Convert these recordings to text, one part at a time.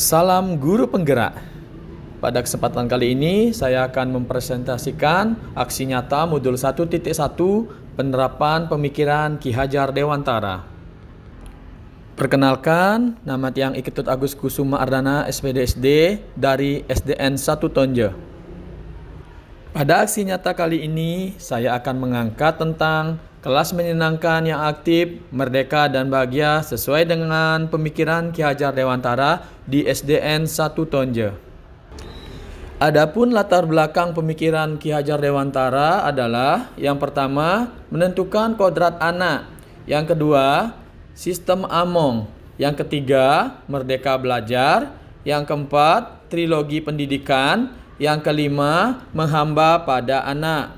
Salam guru penggerak. Pada kesempatan kali ini saya akan mempresentasikan aksi nyata modul 1.1 penerapan pemikiran Ki Hajar Dewantara. Perkenalkan, nama Tiang Iketut Agus Kusuma Ardana SPDSD dari SDN 1 Tonje. Pada aksi nyata kali ini saya akan mengangkat tentang kelas menyenangkan yang aktif, merdeka dan bahagia sesuai dengan pemikiran Ki Hajar Dewantara di SDN 1 Tonje. Adapun latar belakang pemikiran Ki Hajar Dewantara adalah yang pertama, menentukan kodrat anak. Yang kedua, sistem Among. Yang ketiga, merdeka belajar. Yang keempat, trilogi pendidikan. Yang kelima, menghamba pada anak.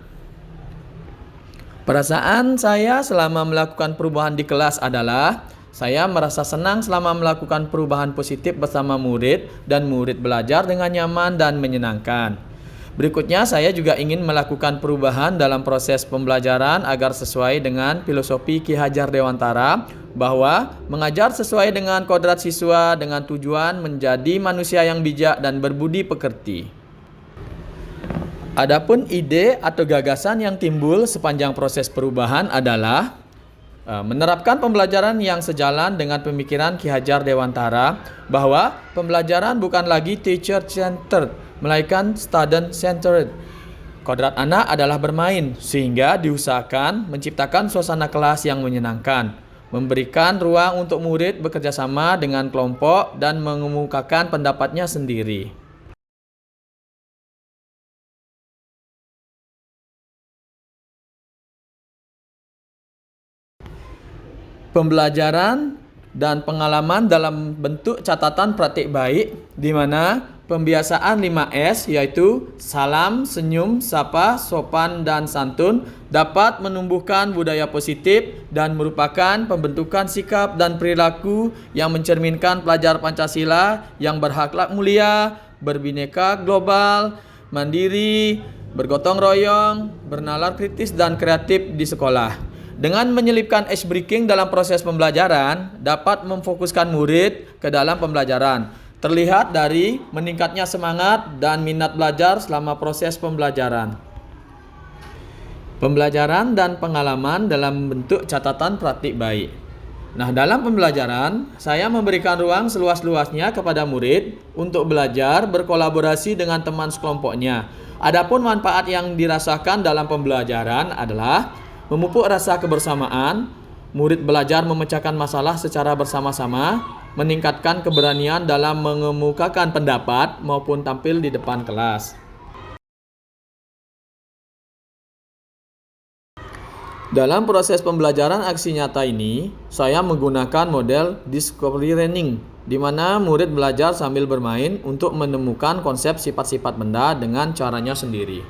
Perasaan saya selama melakukan perubahan di kelas adalah saya merasa senang selama melakukan perubahan positif bersama murid dan murid belajar dengan nyaman dan menyenangkan. Berikutnya saya juga ingin melakukan perubahan dalam proses pembelajaran agar sesuai dengan filosofi Ki Hajar Dewantara bahwa mengajar sesuai dengan kodrat siswa dengan tujuan menjadi manusia yang bijak dan berbudi pekerti. Adapun ide atau gagasan yang timbul sepanjang proses perubahan adalah menerapkan pembelajaran yang sejalan dengan pemikiran Ki Hajar Dewantara bahwa pembelajaran bukan lagi teacher-centered, melainkan student-centered. Kodrat anak adalah bermain, sehingga diusahakan menciptakan suasana kelas yang menyenangkan, memberikan ruang untuk murid bekerja sama dengan kelompok dan mengemukakan pendapatnya sendiri. Pembelajaran dan pengalaman dalam bentuk catatan praktik baik, di mana pembiasaan 5S yaitu salam, senyum, sapa, sopan, dan santun dapat menumbuhkan budaya positif dan merupakan pembentukan sikap dan perilaku yang mencerminkan pelajar Pancasila yang berakhlak mulia, berbineka global, mandiri, bergotong royong, bernalar kritis dan kreatif di sekolah. Dengan menyelipkan ice breaking dalam proses pembelajaran, dapat memfokuskan murid ke dalam pembelajaran. Terlihat dari meningkatnya semangat dan minat belajar selama proses pembelajaran. Pembelajaran dan pengalaman dalam bentuk catatan praktik baik. Nah, dalam pembelajaran, saya memberikan ruang seluas-luasnya kepada murid untuk belajar berkolaborasi dengan teman sekelompoknya. Adapun manfaat yang dirasakan dalam pembelajaran adalah memupuk rasa kebersamaan, murid belajar memecahkan masalah secara bersama-sama, meningkatkan keberanian dalam mengemukakan pendapat maupun tampil di depan kelas. Dalam proses pembelajaran aksi nyata ini, saya menggunakan model discovery learning, di mana murid belajar sambil bermain untuk menemukan konsep sifat-sifat benda dengan caranya sendiri.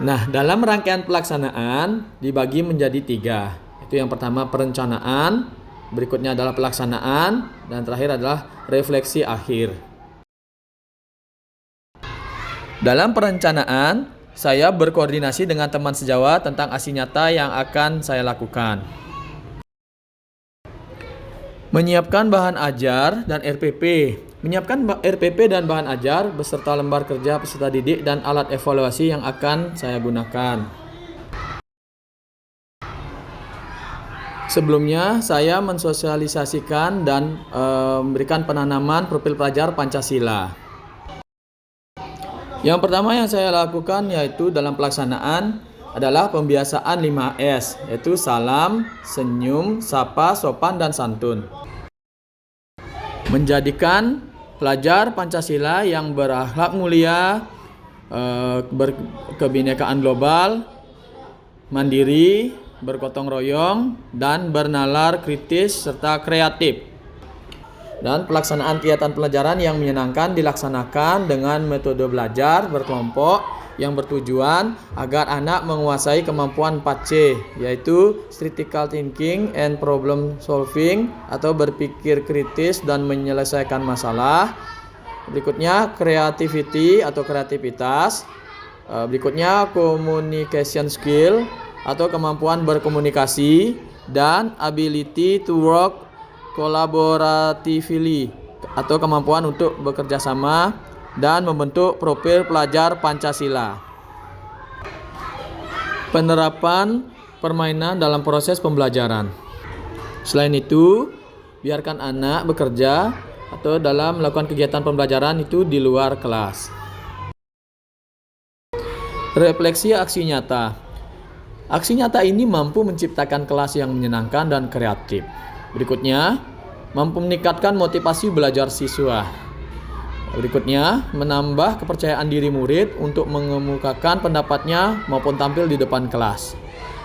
Nah, dalam rangkaian pelaksanaan dibagi menjadi 3. Itu yang pertama perencanaan, berikutnya adalah pelaksanaan, dan terakhir adalah refleksi akhir. Dalam perencanaan, saya berkoordinasi dengan teman sejawat tentang aksi nyata yang akan saya lakukan. Menyiapkan bahan ajar dan RPP. Menyiapkan RPP dan bahan ajar beserta lembar kerja peserta didik dan alat evaluasi yang akan saya gunakan. Sebelumnya, saya mensosialisasikan dan memberikan penanaman profil pelajar Pancasila. Yang pertama yang saya lakukan yaitu dalam pelaksanaan adalah pembiasaan 5S, yaitu salam, senyum, sapa, sopan, dan santun. Menjadikan pelajar Pancasila yang berakhlak mulia, berkebinekaan global, mandiri, bergotong royong, dan bernalar kritis serta kreatif. Dan pelaksanaan kegiatan pelajaran yang menyenangkan dilaksanakan dengan metode belajar berkelompok yang bertujuan agar anak menguasai kemampuan 4C, yaitu critical thinking and problem solving atau berpikir kritis dan menyelesaikan masalah. Berikutnya creativity atau kreativitas. Berikutnya communication skill atau kemampuan berkomunikasi, dan ability to work collaboratively atau kemampuan untuk bekerja sama dan membentuk profil pelajar Pancasila. Penerapan permainan dalam proses pembelajaran. Selain itu, biarkan anak bekerja atau dalam melakukan kegiatan pembelajaran itu di luar kelas. Refleksi aksi nyata. Aksi nyata ini mampu menciptakan kelas yang menyenangkan dan kreatif. Berikutnya, mampu meningkatkan motivasi belajar siswa. Berikutnya, menambah kepercayaan diri murid untuk mengemukakan pendapatnya maupun tampil di depan kelas.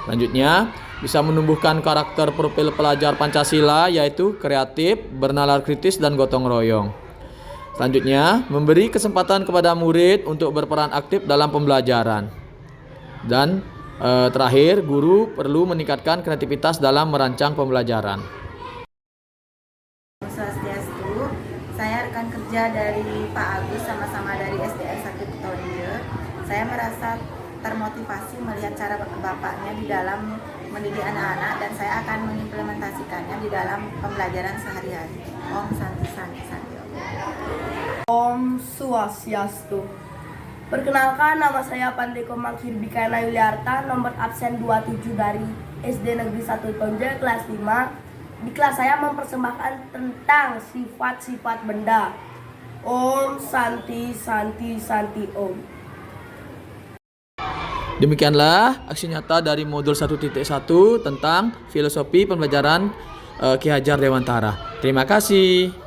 Selanjutnya, bisa menumbuhkan karakter profil pelajar Pancasila yaitu kreatif, bernalar kritis, dan gotong royong. Selanjutnya, memberi kesempatan kepada murid untuk berperan aktif dalam pembelajaran. Dan terakhir, guru perlu meningkatkan kreativitas dalam merancang pembelajaran. Swastiastu, saya rekan kerja dari Pak Agus sama-sama dari SDN 1 Kutodio. Saya merasa termotivasi melihat cara bapaknya di dalam mendidik anak-anak dan saya akan mengimplementasikannya di dalam pembelajaran sehari-hari. Om Santi Santi Santi Om. Om Swastiastu. Perkenalkan, nama saya Pandeko Mangkir Bikana Yuliarta, nomor absen 27 dari SD Negeri 1 Tonje, kelas 5. Di kelas saya mempersembahkan tentang sifat-sifat benda. Om Santi Santi Santi Om. Demikianlah aksi nyata dari modul 1.1 tentang filosofi pembelajaran Ki Hajar Dewantara. Terima kasih.